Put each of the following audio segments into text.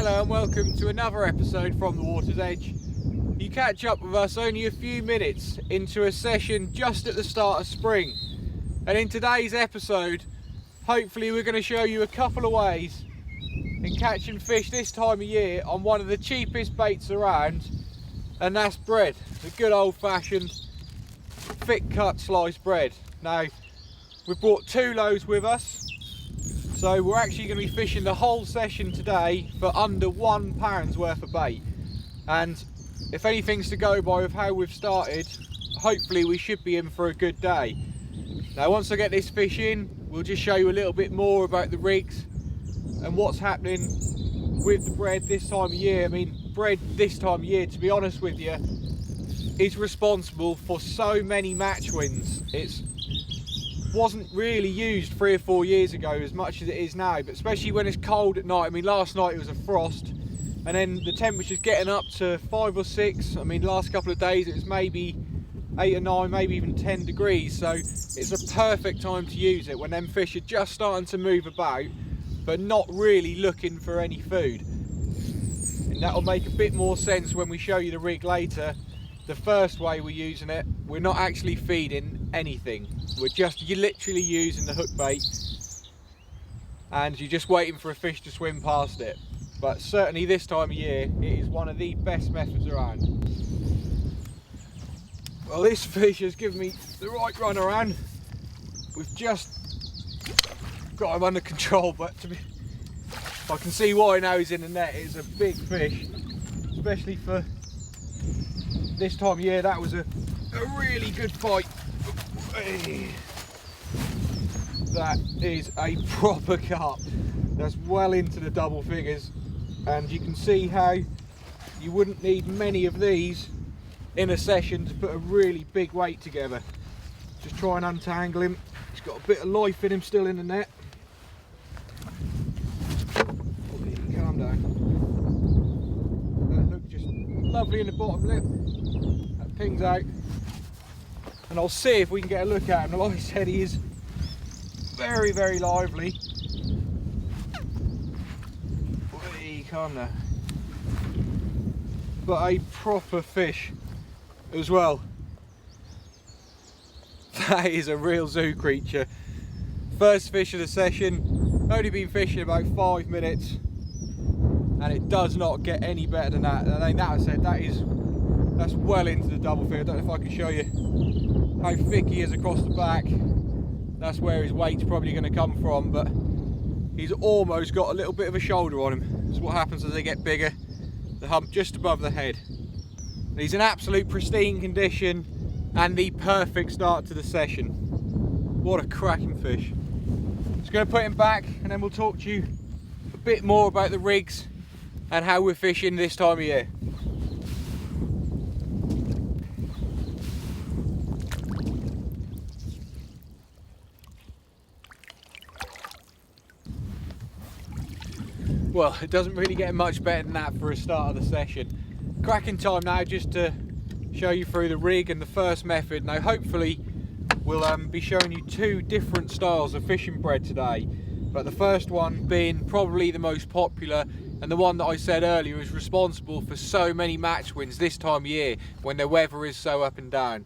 Hello and welcome to another episode from the Water's Edge. You catch up with us only a few minutes into a session just at the start of spring. And in today's episode, hopefully we're going to show you a couple of ways in catching fish this time of year on one of the cheapest baits around, and that's bread. The good old-fashioned thick cut sliced bread. Now, we've brought 2 loads with us, so we're actually going to be fishing the whole session today for under £1 worth of bait. And if anything's to go by with how we've started, hopefully we should be in for a good day. Now, once I get this fish in, we'll just show you a little bit more about the rigs and what's happening with the bread this time of year. I mean, bread this time of year, to be honest with you, is responsible for so many match wins. It wasn't really used 3 or 4 years ago as much as it is now, but especially when it's cold at night. I mean, last night it was a frost, and then the temperature's getting up to 5 or 6. I mean, last couple of days it was maybe 8 or 9, maybe even 10 degrees, so it's a perfect time to use it when them fish are just starting to move about but not really looking for any food. And that'll make a bit more sense when we show you the rig later. The first way we're using it, we're not actually feeding anything. You're literally using the hook bait, and you're just waiting for a fish to swim past it. But certainly this time of year, it is one of the best methods around. Well, this fish has given me the right run around. We've just got him under control, but I can see why now he's in the net. It's a big fish, especially for this time of year. That was a really good fight. That is a proper carp. That's well into the double figures, and you can see how you wouldn't need many of these in a session to put a really big weight together. Just try and untangle him. He's got a bit of life in him still in the net. Calm down. That hook just lovely in the bottom lip. That pings out, and I'll see if we can get a look at him. Like I said, he is very, very lively. Calm down. But a proper fish as well. That is a real zoo creature. First fish of the session. Only been fishing about 5 minutes, and it does not get any better than that. And that I said, that's well into the double figure. I don't know if I can show you how thick he is across the back. That's where his weight's probably going to come from, but he's almost got a little bit of a shoulder on him. That's what happens as they get bigger. The hump just above the head. And he's in absolute pristine condition and the perfect start to the session. What a cracking fish. Just going to put him back, and then we'll talk to you a bit more about the rigs and how we're fishing this time of year. Well, it doesn't really get much better than that for a start of the session. Cracking time now just to show you through the rig and the first method. Now hopefully we'll be showing you 2 different styles of fishing bread today, but the first one being probably the most popular and the one that I said earlier is responsible for so many match wins this time of year when the weather is so up and down.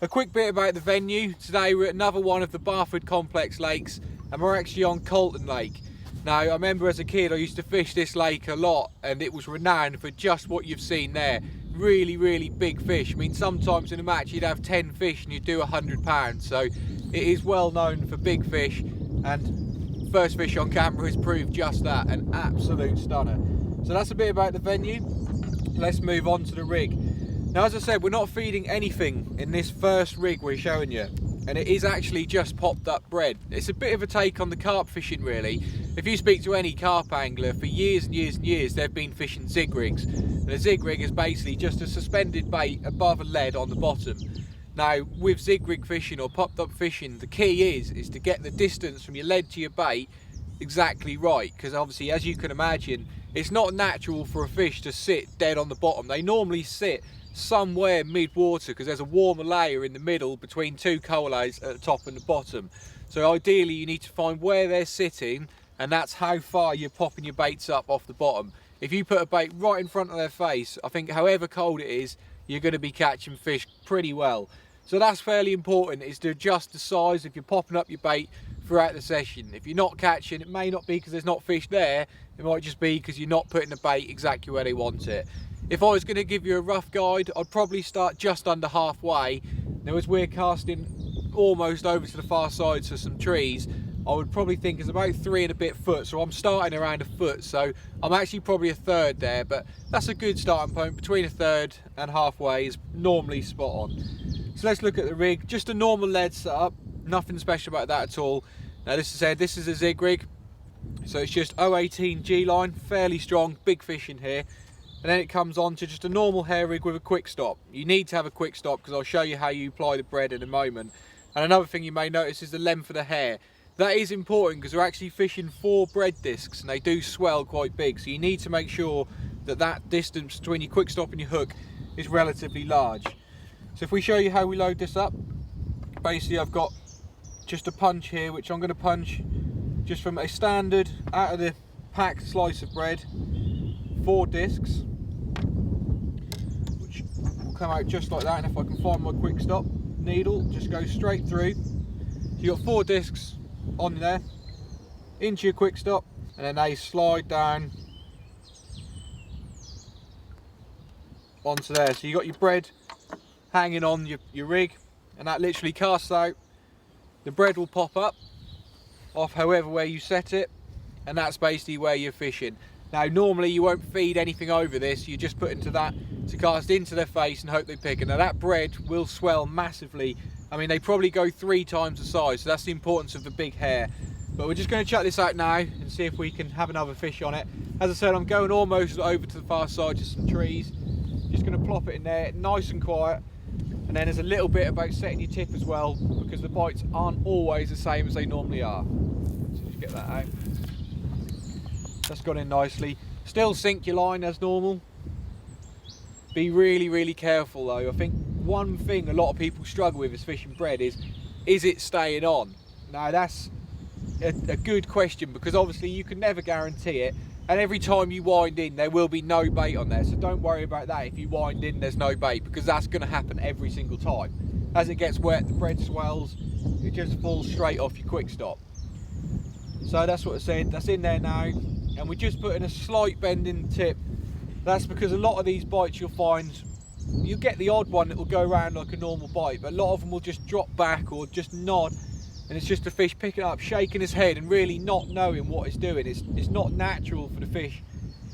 A quick bit about the venue. Today we're at another one of the Barford Complex lakes, and we're actually on Colton Lake. Now, I remember as a kid I used to fish this lake a lot, and it was renowned for just what you've seen there. Really, really big fish. I mean, sometimes in a match you'd have 10 fish and you'd do £100, so it is well known for big fish, and first fish on camera has proved just that, an absolute stunner. So that's a bit about the venue. Let's move on to the rig. Now, as I said, we're not feeding anything in this first rig we're showing you, and it is actually just popped up bread. It's a bit of a take on the carp fishing, really. If you speak to any carp angler, for years and years and years they've been fishing zig rigs, and a zig rig is basically just a suspended bait above a lead on the bottom. Now, with zig rig fishing or popped up fishing, the key is to get the distance from your lead to your bait exactly right, because obviously, as you can imagine, it's not natural for a fish to sit dead on the bottom. They normally sit somewhere mid-water because there's a warmer layer in the middle between 2 coal layers at the top and the bottom. So ideally you need to find where they're sitting, and that's how far you're popping your baits up off the bottom. If you put a bait right in front of their face, I think however cold it is, you're going to be catching fish pretty well. So that's fairly important, is to adjust the size if you're popping up your bait throughout the session. If you're not catching, it may not be because there's not fish there, it might just be because you're not putting the bait exactly where they want it. If I was going to give you a rough guide, I'd probably start just under halfway. Now as we're casting almost over to the far side to some trees, I would probably think it's about 3 and a bit foot, so I'm starting around a foot, so I'm actually probably a third there, but that's a good starting point. Between a third and halfway is normally spot on. So let's look at the rig. Just a normal lead setup, nothing special about that at all. Now this is a zig rig, so it's just 018 G line, fairly strong, big fish in here. And then it comes on to just a normal hair rig with a quick stop. You need to have a quick stop because I'll show you how you apply the bread in a moment. And another thing you may notice is the length of the hair. That is important because we're actually fishing 4 bread discs and they do swell quite big. So you need to make sure that that distance between your quick stop and your hook is relatively large. So if we show you how we load this up, basically I've got just a punch here, which I'm going to punch just from a standard out of the packed slice of bread, 4 discs, which will come out just like that. And if I can find my quick stop needle, just go straight through. So you've got 4 discs on there, into your quick stop, and then they slide down onto there. So you got your bread hanging on your rig, and that literally casts out. The bread will pop up off however where you set it, and that's basically where you're fishing. Now normally you won't feed anything over this, you just put into that to cast into their face and hope they pick it. Now that bread will swell massively. I mean, they probably go 3 times the size, so that's the importance of the big hair. But we're just going to chuck this out now and see if we can have another fish on it. As I said, I'm going almost over to the far side to some trees. Just going to plop it in there, nice and quiet. And then there's a little bit about setting your tip as well, because the bites aren't always the same as they normally are. So just get that out. That's gone in nicely. Still sink your line as normal. Be really, really careful though. I think one thing a lot of people struggle with is fishing bread is it staying on? Now that's a good question, because obviously you can never guarantee it, and every time you wind in there will be no bait on there, so don't worry about that if you wind in there's no bait, because that's going to happen every single time. As it gets wet, the bread swells, it just falls straight off your quick stop. So that's what I said, that's in there now, and we're just putting a slight bend in the tip. That's because a lot of these bites you'll find, you'll get the odd one that will go around like a normal bite, but a lot of them will just drop back or just nod, and it's just the fish picking it up, shaking his head and really not knowing what it's doing. It's not natural for the fish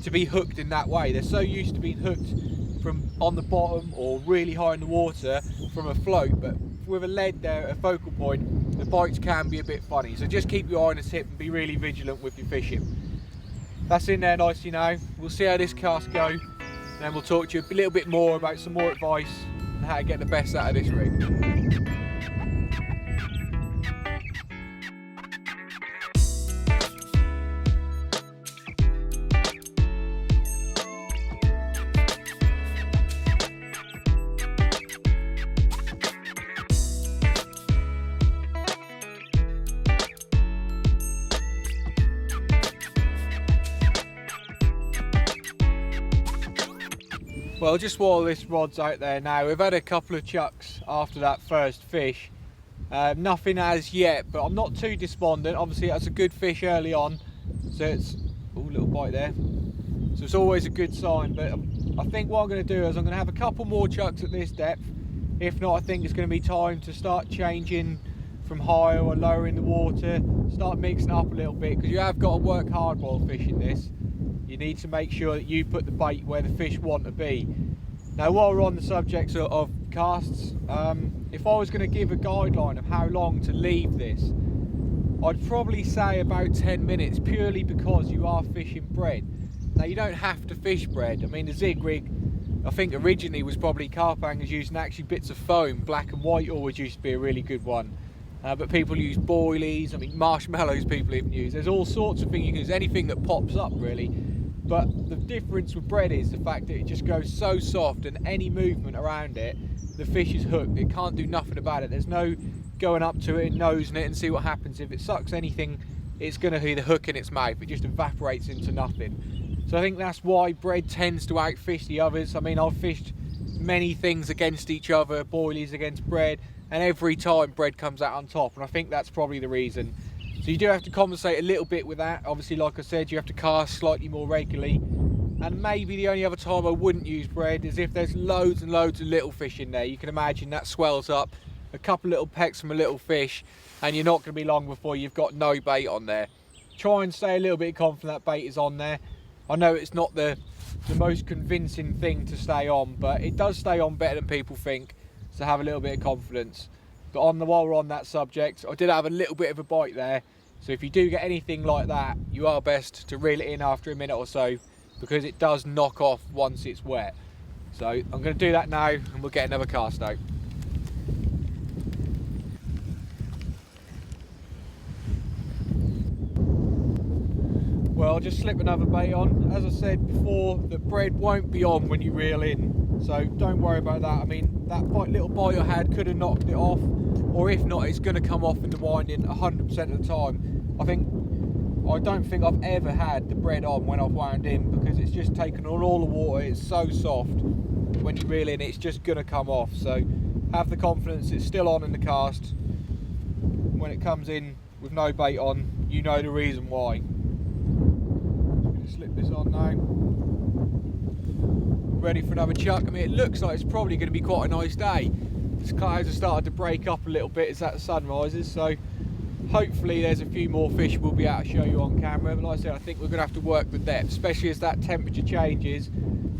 to be hooked in that way. They're so used to being hooked from on the bottom or really high in the water from a float, but with a lead there at a focal point, the bites can be a bit funny. So just keep your eye on the tip and be really vigilant with your fishing. That's in there nicely now. We'll see how this cast go, and then we'll talk to you a little bit more about some more advice on how to get the best out of this rig. Well, just while this rod's out there now, we've had a couple of chucks after that first fish. Nothing as yet, but I'm not too despondent. Obviously that's a good fish early on, so it's a little bite there, so it's always a good sign. But I think what I'm going to do is I'm going to have a couple more chucks at this depth. If not, I think it's going to be time to start changing from higher or lower in the water, start mixing up a little bit, because you have got to work hard while fishing this. You need to make sure that you put the bait where the fish want to be. Now while we're on the subject of casts, if I was going to give a guideline of how long to leave this, I'd probably say about 10 minutes, purely because you are fishing bread. Now you don't have to fish bread. I mean, the zig rig, I think originally was probably carp anglers using actually bits of foam. Black and white always used to be a really good one. But people use boilies, I mean marshmallows people even use. There's all sorts of things you can use, anything that pops up really. But the difference with bread is the fact that it just goes so soft, and any movement around it, the fish is hooked. It can't do nothing about it. There's no going up to it and nosing it and see what happens. If it sucks anything, it's going to either hook in its mouth. It just evaporates into nothing. So I think that's why bread tends to outfish the others. I mean, I've fished many things against each other, boilies against bread, and every time bread comes out on top, and I think that's probably the reason. So you do have to compensate a little bit with that. Obviously, like I said, you have to cast slightly more regularly. And maybe the only other time I wouldn't use bread is if there's loads and loads of little fish in there. You can imagine that swells up, a couple little pecks from a little fish, and you're not going to be long before you've got no bait on there. Try and stay a little bit confident that bait is on there. I know it's not the most convincing thing to stay on, but it does stay on better than people think, so have a little bit of confidence. But while we're on that subject, I did have a little bit of a bite there, so if you do get anything like that, you are best to reel it in after a minute or so, because it does knock off once it's wet. So I'm going to do that now, and we'll get another cast out. Well, I'll just slip another bait on. As I said before, the bread won't be on when you reel in, so don't worry about that. I mean, that little bite I had could have knocked it off, or if not, it's going to come off in the winding 100% of the time. I don't think I've ever had the bread on when I've wound in, because it's just taken on all the water. It's so soft. When you reel in, it's just going to come off. So have the confidence it's still on in the cast. When it comes in with no bait on, you know the reason why. Slip this on now. Ready for another chuck. I mean, it looks like it's probably going to be quite a nice day. The clouds have started to break up a little bit as that sun rises, so hopefully there's a few more fish we'll be able to show you on camera. But like I said, I think we're going to have to work the depth, especially as that temperature changes.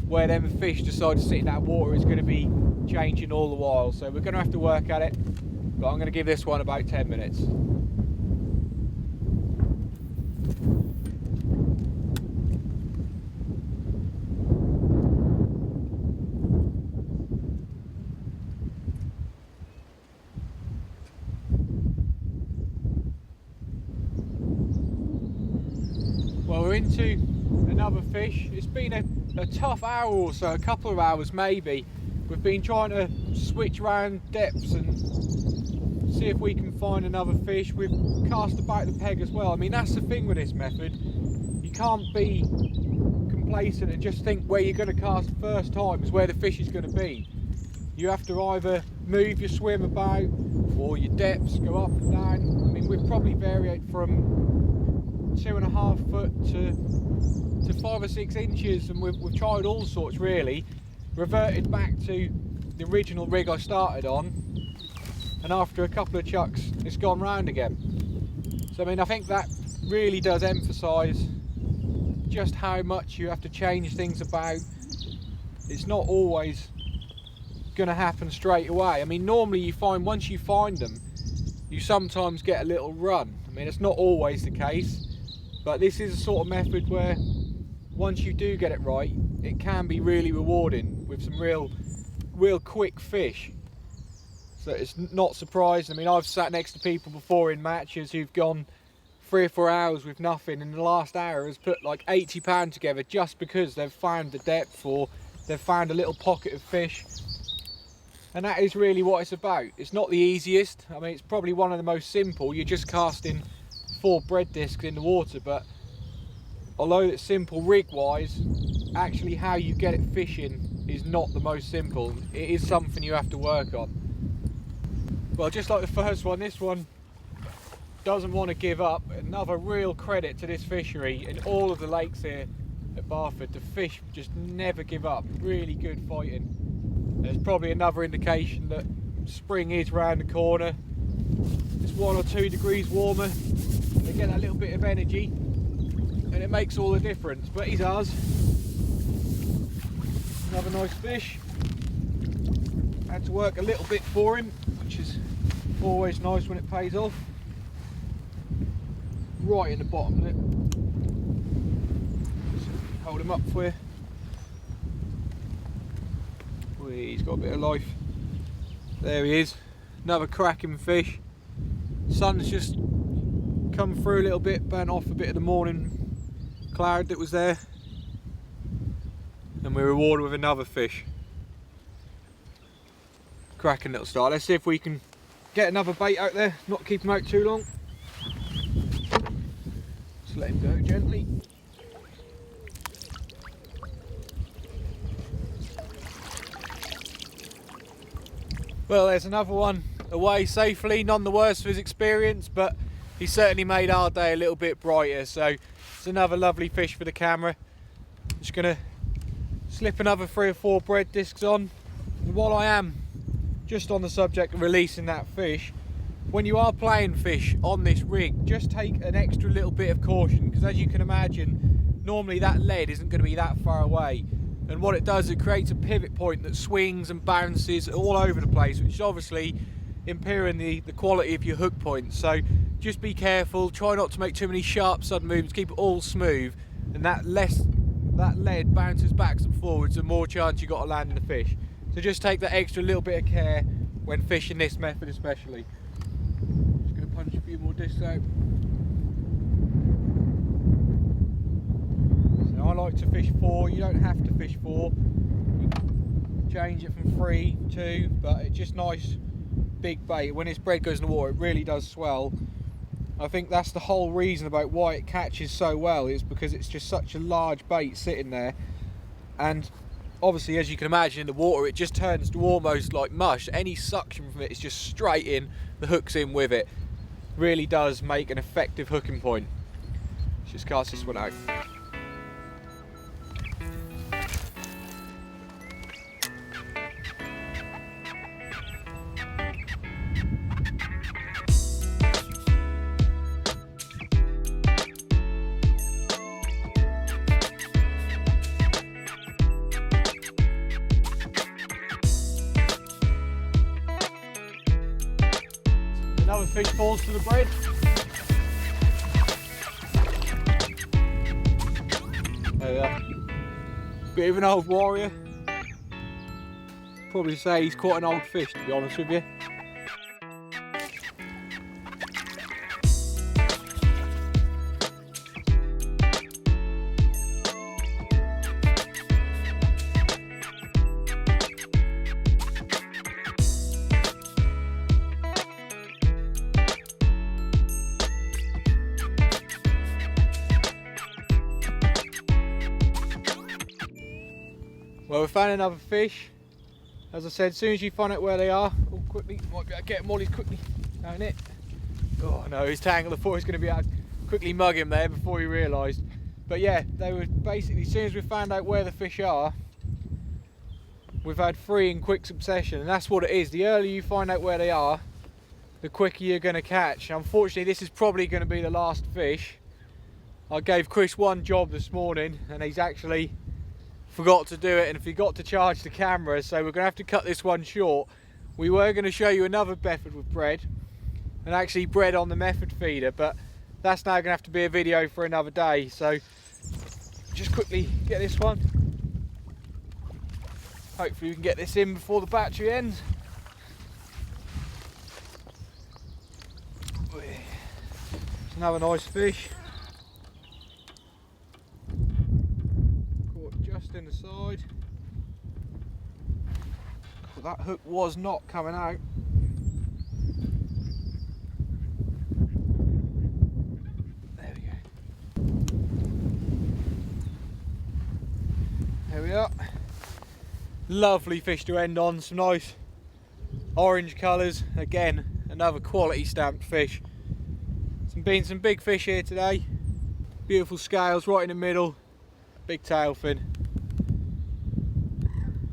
Where them fish decide to sit in that water is going to be changing all the while, so we're going to have to work at it. But I'm going to give this one about 10 minutes. Well, we're into another fish. It's been a tough hour or so, a couple of hours maybe. We've been trying to switch around depths and see if we can find another fish. We've cast about the peg as well. I mean, that's the thing with this method. You can't be complacent and just think where you're going to cast the first time is where the fish is going to be. You have to either move your swim about, or your depths go up and down. I mean, we've probably varied from 2.5 foot to 5 or 6 inches, and we've tried all sorts really. Reverted back to the original rig I started on, and after a couple of chucks it's gone round again. So I mean, I think that really does emphasise just how much you have to change things about. It's not always going to happen straight away. I mean, normally you find once you find them, you sometimes get a little run. I mean, it's not always the case, but this is a sort of method where once you do get it right, it can be really rewarding with some real quick fish. So it's not surprising. I mean, I've sat next to people before in matches who've gone 3 or 4 hours with nothing, and in the last hour has put like 80 pounds together just because they've found the depth or they've found a little pocket of fish. And that is really what it's about. It's not the easiest. I mean, it's probably one of the most simple. You're just casting 4 bread discs in the water, but although it's simple rig wise, actually how you get it fishing is not the most simple. It is something you have to work on. Well, just like the first one, this one doesn't want to give up. Another real credit to this fishery. In all of the lakes here at Barford, the fish just never give up. Really good fighting. There's probably another indication that spring is round the corner. It's 1 or 2 degrees warmer. They get that little bit of energy, and it makes all the difference. But he's ours. Another nice fish. Had to work a little bit for him, which is always nice when it pays off. Right in the bottom lip. Just hold him up for you. He's got a bit of life. There he is. Another cracking fish. Sun's just come through a little bit, burnt off a bit of the morning cloud that was there, and we're rewarded with another fish. Cracking little start. Let's see if we can get another bait out there, not keep him out too long. Just let him go gently. Well, there's another one away safely, none the worse for his experience, but he certainly made our day a little bit brighter. So it's another lovely fish for the camera. Just gonna slip another 3 or 4 bread discs on. And while I am just on the subject of releasing that fish, when you are playing fish on this rig, just take an extra little bit of caution, because as you can imagine, normally that lead isn't going to be that far away, and what it does, it creates a pivot point that swings and bounces all over the place, which is obviously impairing the quality of your hook point. So just be careful, try not to make too many sharp sudden movements, keep it all smooth, and that lead bounces backwards and forwards, the more chance you got of landing the fish. So just take that extra little bit of care when fishing this method especially. Just going to punch a few more discs out. So I like to fish 4, you don't have to fish 4. You can change it from 3, 2, but it's just nice big bait. When this bread goes in the water, it really does swell. I think that's the whole reason about why it catches so well, is because it's just such a large bait sitting there, and obviously, as you can imagine, in the water it just turns to almost like mush. Any suction from it is just straight in, the hook's in with it. Really does make an effective hooking point. Let's just cast this one out. Another fish falls to the bread. There we are. Bit of an old warrior. Probably say he's quite an old fish, to be honest with you. Well, we found another fish. As I said, as soon as you find out where they are, quickly, might be able to get them all quickly down it. Oh no, he's tangled. I thought he was going to be able to quickly mug him there before he realised. But yeah, they were basically, as soon as we found out where the fish are, we've had 3 in quick succession, and that's what it is. The earlier you find out where they are, the quicker you're going to catch. Unfortunately, this is probably going to be the last fish. I gave Chris one job this morning, and he's actually forgot to do it and forgot to charge the camera, so we're going to have to cut this one short. We were going to show you another method with bread, and actually bread on the method feeder, but that's now going to have to be a video for another day. So just quickly get this one. Hopefully we can get this in before the battery ends. It's another nice fish. Just in the side. But that hook was not coming out. There we go. There we are. Lovely fish to end on. Some nice orange colours. Again, another quality stamped fish. Been some big fish here today. Beautiful scales right in the middle. Big tail fin.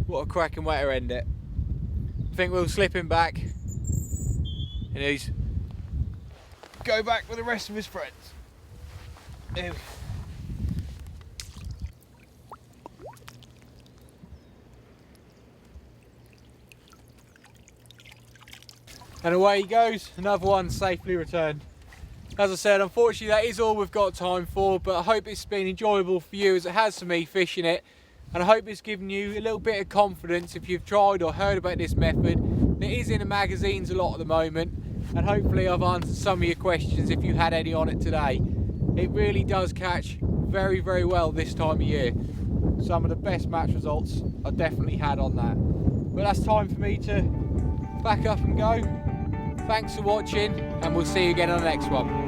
What a cracking way to end it. I think we'll slip him back and he's go back with the rest of his friends. There we go. And away he goes, another one safely returned. As I said, unfortunately that is all we've got time for, but I hope it's been enjoyable for you as it has for me fishing it, and I hope it's given you a little bit of confidence if you've tried or heard about this method. It is in the magazines a lot at the moment, and hopefully I've answered some of your questions if you had any on it today. It really does catch very, very well this time of year. Some of the best match results I definitely had on that. But that's time for me to back up and go. Thanks for watching, and we'll see you again on the next one.